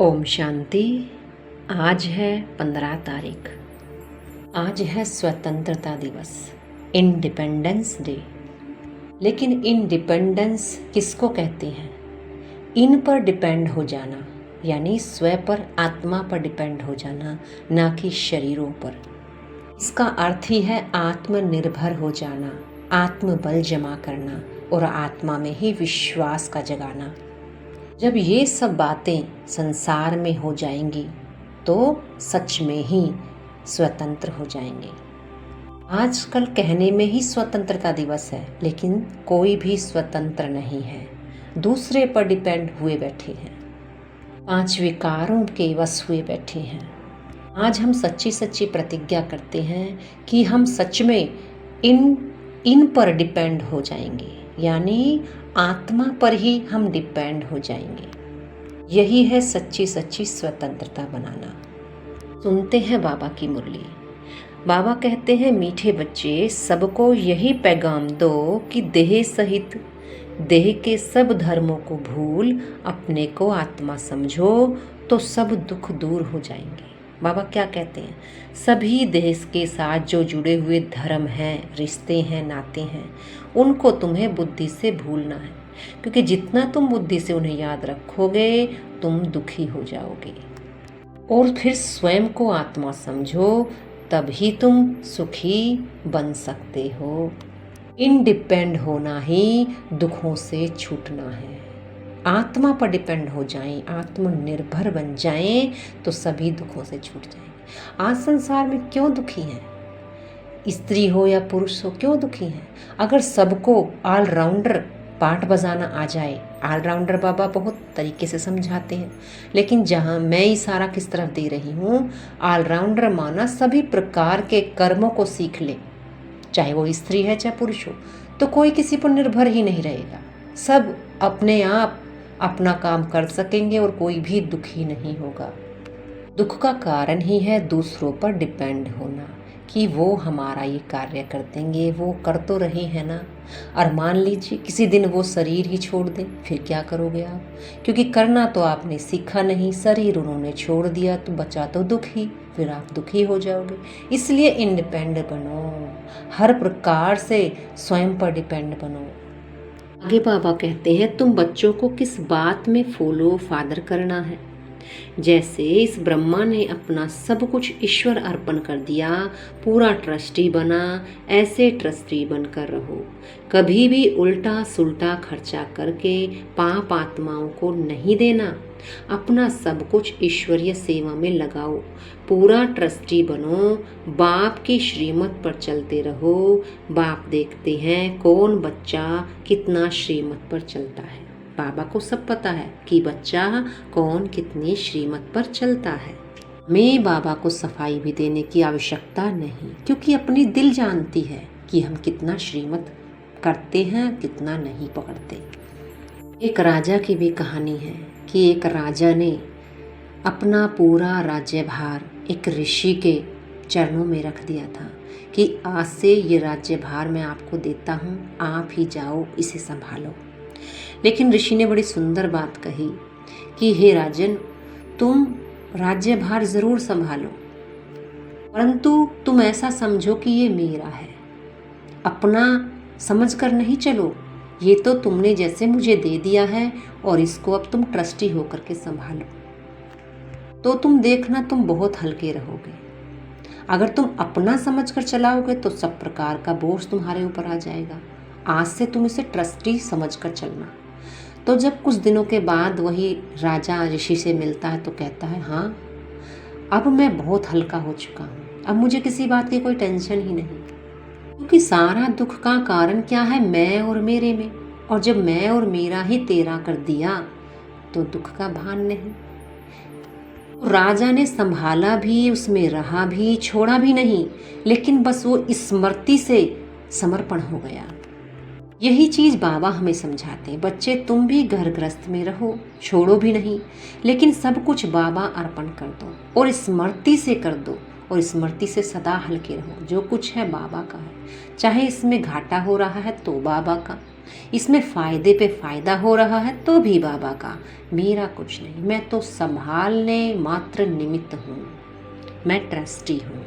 ओम शांति। आज है 15 तारीख। आज है स्वतंत्रता दिवस, इंडिपेंडेंस डे। लेकिन इंडिपेंडेंस किसको कहते हैं? इन पर डिपेंड हो जाना, यानी स्व पर, आत्मा पर डिपेंड हो जाना, ना कि शरीरों पर। इसका अर्थ ही है आत्मनिर्भर हो जाना, आत्मबल जमा करना और आत्मा में ही विश्वास का जगाना। जब ये सब बातें संसार में हो जाएंगी तो सच में ही स्वतंत्र हो जाएंगे। आजकल कहने में ही स्वतंत्रता दिवस है, लेकिन कोई भी स्वतंत्र नहीं है, दूसरे पर डिपेंड हुए बैठे हैं, 5 विकारों के वश हुए बैठे हैं। आज हम सच्ची सच्ची प्रतिज्ञा करते हैं कि हम सच में इन पर डिपेंड हो जाएंगे, यानी आत्मा पर ही हम डिपेंड हो जाएंगे। यही है सच्ची सच्ची स्वतंत्रता बनाना। सुनते हैं बाबा की मुरली। बाबा कहते हैं, मीठे बच्चे, सबको यही पैगाम दो कि देह सहित देह के सब धर्मों को भूल अपने को आत्मा समझो तो सब दुख दूर हो जाएंगे। बाबा क्या कहते हैं? सभी देश के साथ जो जुड़े हुए धर्म हैं, रिश्ते हैं, नाते हैं, उनको तुम्हें बुद्धि से भूलना है, क्योंकि जितना तुम बुद्धि से उन्हें याद रखोगे तुम दुखी हो जाओगे। और फिर स्वयं को आत्मा समझो, तभी तुम सुखी बन सकते हो। इंडिपेंड होना ही दुखों से छूटना है। आत्मा पर डिपेंड हो जाएं, आत्मनिर्भर बन जाएं तो सभी दुखों से छूट जाएंगे। आज संसार में क्यों दुखी हैं? स्त्री हो या पुरुष हो, क्यों दुखी हैं? अगर सबको ऑलराउंडर पाठ बजाना आ जाए, ऑलराउंडर बाबा बहुत तरीके से समझाते हैं, लेकिन जहाँ मैं इशारा किस तरफ दे रही हूँ, ऑलराउंडर माना सभी प्रकार के कर्मों को सीख ले, चाहे वो स्त्री है चाहे पुरुष हो, तो कोई किसी पर निर्भर ही नहीं रहेगा। सब अपने आप अपना काम कर सकेंगे और कोई भी दुखी नहीं होगा। दुख का कारण ही है दूसरों पर डिपेंड होना, कि वो हमारा ये कार्य कर देंगे, वो कर तो रहे हैं ना। और मान लीजिए किसी दिन वो शरीर ही छोड़ दें, फिर क्या करोगे आप? क्योंकि करना तो आपने सीखा नहीं, शरीर उन्होंने छोड़ दिया तो बचा तो दुख ही, फिर आप दुखी हो जाओगे। इसलिए इंडिपेंडेंट बनो, हर प्रकार से स्वयं पर डिपेंड बनो। आगे बाबा कहते हैं, तुम बच्चों को किस बात में फॉलो फादर करना है? जैसे इस ब्रह्मा ने अपना सब कुछ ईश्वर अर्पण कर दिया, पूरा ट्रस्टी बना, ऐसे ट्रस्टी बनकर रहो। कभी भी उल्टा सुल्टा खर्चा करके पाप आत्माओं को नहीं देना। अपना सब कुछ ईश्वरीय सेवा में लगाओ, पूरा ट्रस्टी बनो, बाप की श्रीमत पर चलते रहो। बाप देखते हैं कौन बच्चा कितना श्रीमत पर चलता है। बाबा को सब पता है कि बच्चा कौन कितनी श्रीमत पर चलता है। मैं बाबा को सफाई भी देने की आवश्यकता नहीं, क्योंकि अपनी दिल जानती है कि हम कितना श्रीमत करते हैं, कितना नहीं पकड़ते। एक राजा की भी कहानी है कि एक राजा ने अपना पूरा राज्यभार एक ऋषि के चरणों में रख दिया था कि आज से ये राज्यभार मैं आपको देता हूँ, आप ही जाओ, इसे संभालो। लेकिन ऋषि ने बड़ी सुंदर बात कही कि हे राजन, तुम राज्यभार जरूर संभालो, परंतु तुम ऐसा समझो कि ये मेरा है, अपना समझकर नहीं चलो। ये तो तुमने जैसे मुझे दे दिया है और इसको अब तुम ट्रस्टी होकर के संभालो, तो तुम देखना तुम बहुत हल्के रहोगे। अगर तुम अपना समझकर चलाओगे तो सब प्रकार का बोझ तुम्हारे ऊपर आ जाएगा। आज से तुम इसे ट्रस्टी समझकर चलना। तो जब कुछ दिनों के बाद वही राजा ऋषि से मिलता है तो कहता है, हाँ, अब मैं बहुत हल्का हो चुका हूँ, अब मुझे किसी बात की कोई टेंशन ही नहीं, क्योंकि सारा दुख का कारण क्या है? मैं और मेरे में। और जब मैं और मेरा ही तेरा कर दिया तो दुख का भान नहीं। राजा ने संभाला भी, उसमें रहा भी, छोड़ा भी नहीं, लेकिन बस वो स्मृति से समर्पण हो गया। यही चीज बाबा हमें समझाते हैं, बच्चे तुम भी घर गृहस्थ में रहो, छोड़ो भी नहीं, लेकिन सब कुछ बाबा अर्पण कर दो और स्मृति से कर दो, और स्मृति से सदा हल्के रहो। जो कुछ है बाबा का है, चाहे इसमें घाटा हो रहा है तो बाबा का, इसमें फ़ायदे पे फ़ायदा हो रहा है तो भी बाबा का, मेरा कुछ नहीं, मैं तो संभालने मात्र निमित्त हूँ, मैं ट्रस्टी हूँ।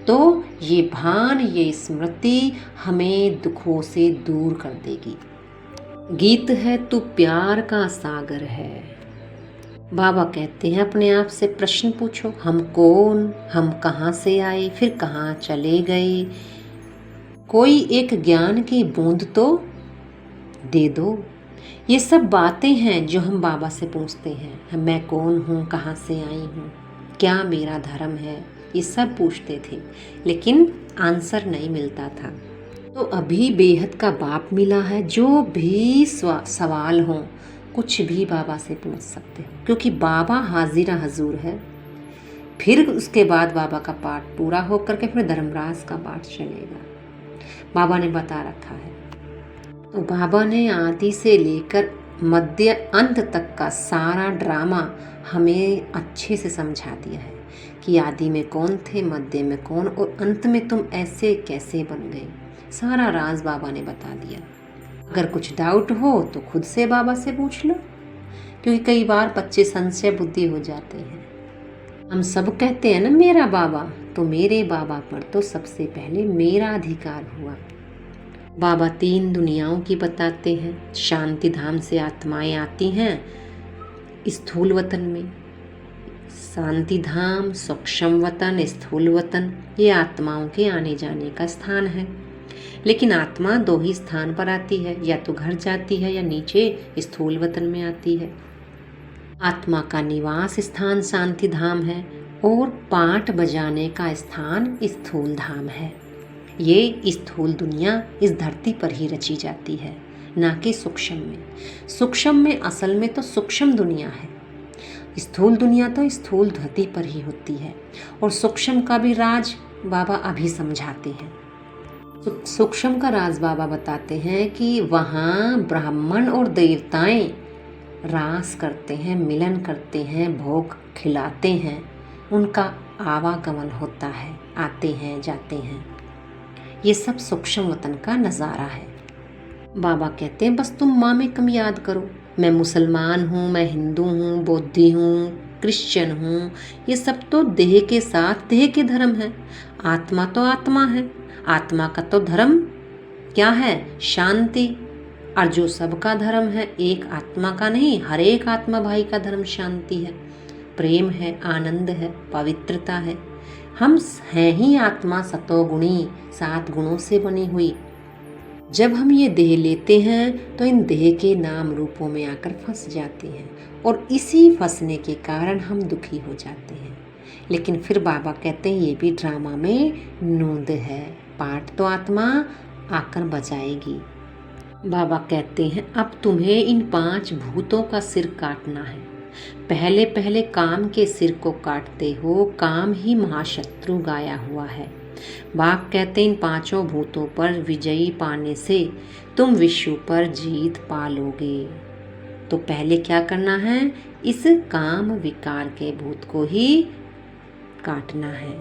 तो ये भान, ये स्मृति हमें दुखों से दूर कर देगी। गीत है तू प्यार का सागर है। बाबा कहते हैं अपने आप से प्रश्न पूछो, हम कौन, हम कहाँ से आए, फिर कहाँ चले गए। कोई एक ज्ञान की बूंद तो दे दो। ये सब बातें हैं जो हम बाबा से पूछते हैं, मैं कौन हूँ, कहाँ से आई हूँ, क्या मेरा धर्म है, ये सब पूछते थे, लेकिन आंसर नहीं मिलता था। तो अभी बेहद का बाप मिला है, जो भी सवाल हो कुछ भी बाबा से पूछ सकते हो, क्योंकि बाबा हाजिरा हजूर है। फिर उसके बाद बाबा का पाठ पूरा होकर के फिर धर्मराज का पाठ चलेगा, बाबा ने बता रखा है। तो बाबा ने आदि से लेकर मध्य अंत तक का सारा ड्रामा हमें अच्छे से समझा दिया है कि आदि में कौन थे, मध्य में कौन, और अंत में तुम ऐसे कैसे बन गए। सारा राज बाबा ने बता दिया। अगर कुछ डाउट हो तो खुद से बाबा से पूछ लो, क्योंकि कई बार बच्चे संशय बुद्धि हो जाते हैं। हम सब कहते हैं ना मेरा बाबा, तो मेरे बाबा पर तो सबसे पहले मेरा अधिकार हुआ। बाबा 3 दुनियाओं की बताते हैं। शांति धाम से आत्माएं आती हैं स्थूल वतन में, शांति धाम, सूक्ष्म वतन, स्थूल वतन, ये आत्माओं के आने जाने का स्थान है। लेकिन आत्मा 2 ही स्थान पर आती है, या तो घर जाती है या नीचे स्थूल वतन में आती है। आत्मा का निवास स्थान शांति धाम है और पाठ बजाने का स्थान स्थूल धाम है। ये स्थूल दुनिया इस धरती पर ही रची जाती है, ना कि सूक्ष्म में। सूक्ष्म में असल में तो सूक्ष्म दुनिया है, स्थूल दुनिया तो स्थूल धरती पर ही होती है। और सूक्ष्म का भी राज बाबा अभी समझाते हैं। सूक्ष्म का राज बाबा बताते हैं कि वहाँ ब्राह्मण और देवताएं रास करते हैं, मिलन करते हैं, भोग खिलाते हैं, उनका आवागमन होता है, आते हैं जाते हैं। ये सब सूक्ष्म वतन का नज़ारा है। बाबा कहते हैं बस तुम माँ में कम याद करो, मैं मुसलमान हूँ, मैं हिंदू हूँ, बौद्धि हूँ, क्रिश्चियन हूँ, ये सब तो देह के साथ देह के धर्म है। आत्मा तो आत्मा है, आत्मा का तो धर्म क्या है, शांति। और जो सबका धर्म है, एक आत्मा का नहीं, हर एक आत्मा भाई का धर्म शांति है, प्रेम है, आनंद है, पवित्रता है। हम हैं ही आत्मा सतोगुणी, 7 गुणों से बनी हुई। जब हम ये देह लेते हैं तो इन देह के नाम रूपों में आकर फंस जाते हैं, और इसी फंसने के कारण हम दुखी हो जाते हैं। लेकिन फिर बाबा कहते हैं ये भी ड्रामा में नूंद है, पाठ तो आत्मा आकर बजाएगी। बाबा कहते हैं अब तुम्हें इन 5 भूतों का सिर काटना है। पहले पहले काम के सिर को काटते हो, काम ही महाशत्रु गाया हुआ है। बाप कहते इन 5 भूतों पर विजयी पाने से तुम विश्व पर जीत पा लोगे। तो पहले क्या करना है, इस काम विकार के भूत को ही काटना है।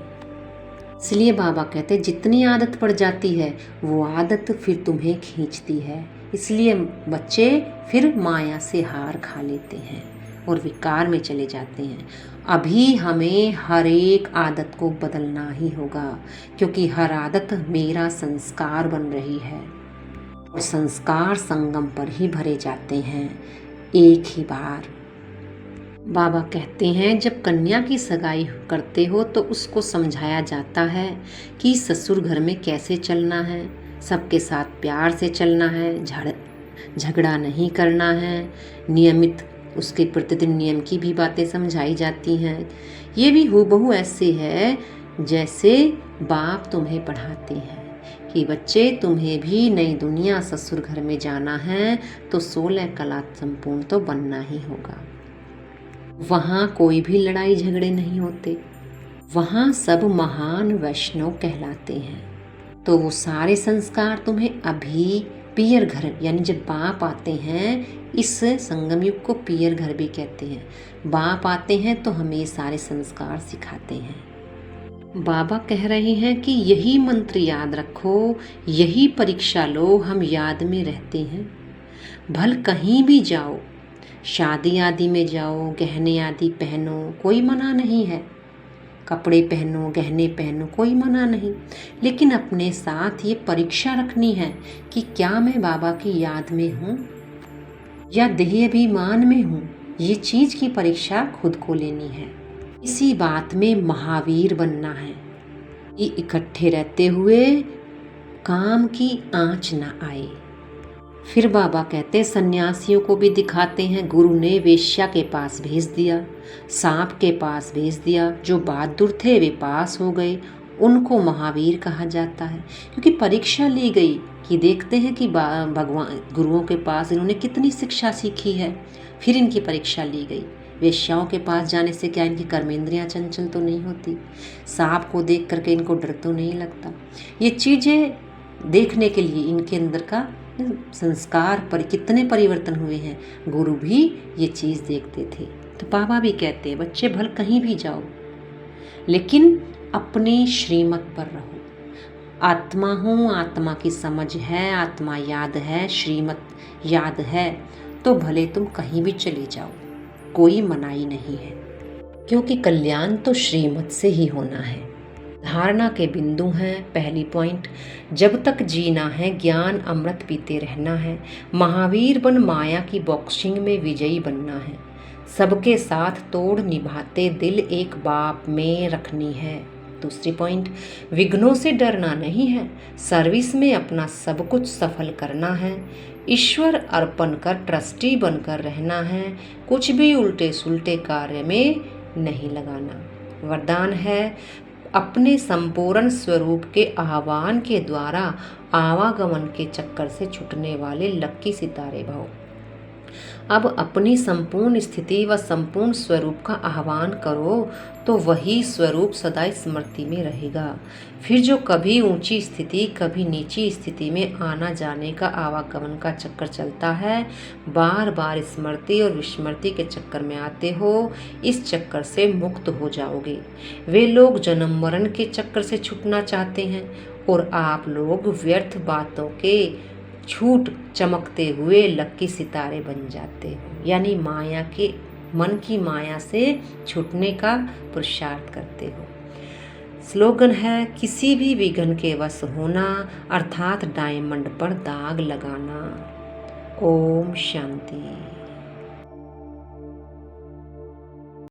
इसलिए बाबा कहते जितनी आदत पड़ जाती है वो आदत फिर तुम्हें खींचती है। इसलिए बच्चे फिर माया से हार खा लेते हैं और विकार में चले जाते हैं। अभी हमें हर एक आदत को बदलना ही होगा, क्योंकि हर आदत मेरा संस्कार बन रही है, और संस्कार संगम पर ही भरे जाते हैं एक ही बार। बाबा कहते हैं जब कन्या की सगाई करते हो तो उसको समझाया जाता है कि ससुर घर में कैसे चलना है, सबके साथ प्यार से चलना है, झगड़ा नहीं करना है, नियमित उसके प्रतिदिन नियम की भी बातें समझाई जाती हैं। ये भी हूबहू ऐसे है जैसे बाप तुम्हें पढ़ाते हैं कि बच्चे तुम्हें भी नई दुनिया ससुर घर में जाना है तो 16 कला संपूर्ण तो बनना ही होगा। वहाँ कोई भी लड़ाई झगड़े नहीं होते, वहाँ सब महान वैष्णव कहलाते हैं। तो वो सारे संस्कार तुम्हें अभी पियर घर, यानी जब बाप आते हैं, इस संगम युग को पियर घर भी कहते हैं। बाप आते हैं तो हमें सारे संस्कार सिखाते हैं। बाबा कह रहे हैं कि यही मंत्र याद रखो, यही परीक्षा लो, हम याद में रहते हैं। भल कहीं भी जाओ, शादी आदि में जाओ, गहने आदि पहनो, कोई मना नहीं है। कपड़े पहनो, गहने पहनो, कोई मना नहीं। लेकिन अपने साथ ये परीक्षा रखनी है कि क्या मैं बाबा की याद में हूँ या देह अभिमान में हूँ। ये चीज़ की परीक्षा खुद को लेनी है। इसी बात में महावीर बनना है कि इकट्ठे रहते हुए काम की आँच न आए। फिर बाबा कहते सन्यासियों को भी दिखाते हैं। गुरु ने वेश्या के पास भेज दिया, सांप के पास भेज दिया। जो बहादुर थे वे पास हो गए, उनको महावीर कहा जाता है। क्योंकि परीक्षा ली गई कि देखते हैं कि भगवान गुरुओं के पास इन्होंने कितनी शिक्षा सीखी है। फिर इनकी परीक्षा ली गई। वेश्याओं के पास जाने से क्या इनकी कर्मेंद्रियां चंचल तो नहीं होती? सांप को देख करके इनको डर तो नहीं लगता? ये चीज़ें देखने के लिए इनके अंदर का संस्कार पर कितने परिवर्तन हुए हैं। गुरु भी ये चीज़ देखते थे। तो बाबा भी कहते हैं बच्चे भल कहीं भी जाओ, लेकिन अपनी श्रीमत पर रहो। आत्मा हूँ, आत्मा की समझ है, आत्मा याद है, श्रीमत याद है, तो भले तुम कहीं भी चले जाओ, कोई मनाही नहीं है। क्योंकि कल्याण तो श्रीमत से ही होना है। धारणा के बिंदु हैं। पहली पॉइंट, जब तक जीना है ज्ञान अमृत पीते रहना है। महावीर बन माया की बॉक्सिंग में विजयी बनना है। सबके साथ तोड़ निभाते दिल एक बाप में रखनी है। दूसरी पॉइंट, विघ्नों से डरना नहीं है, सर्विस में अपना सब कुछ सफल करना है। ईश्वर अर्पण कर ट्रस्टी बनकर रहना है। कुछ भी उल्टे सुलटे कार्य में नहीं लगाना। वरदान है, अपने संपूर्ण स्वरूप के आह्वान के द्वारा आवागमन के चक्कर से छूटने वाले लक्की सितारे भव। अब अपनी संपूर्ण स्थिति व संपूर्ण स्वरूप का आह्वान करो तो वही स्वरूप सदा स्मृति में रहेगा। फिर जो कभी ऊंची स्थिति कभी नीची स्थिति में आना जाने का आवागमन का चक्कर चलता है, बार बार स्मृति और विस्मृति के चक्कर में आते हो, इस चक्कर से मुक्त हो जाओगे। वे लोग जन्म मरण के चक्कर से छूटना चाहते हैं और आप लोग व्यर्थ बातों के छूट चमकते हुए लक्की सितारे बन जाते हो। यानी माया के मन की माया से छूटने का पुरुषार्थ करते हो। स्लोगन है, किसी भी विघ्न के वश होना अर्थात डायमंड पर दाग लगाना। ओम शांति।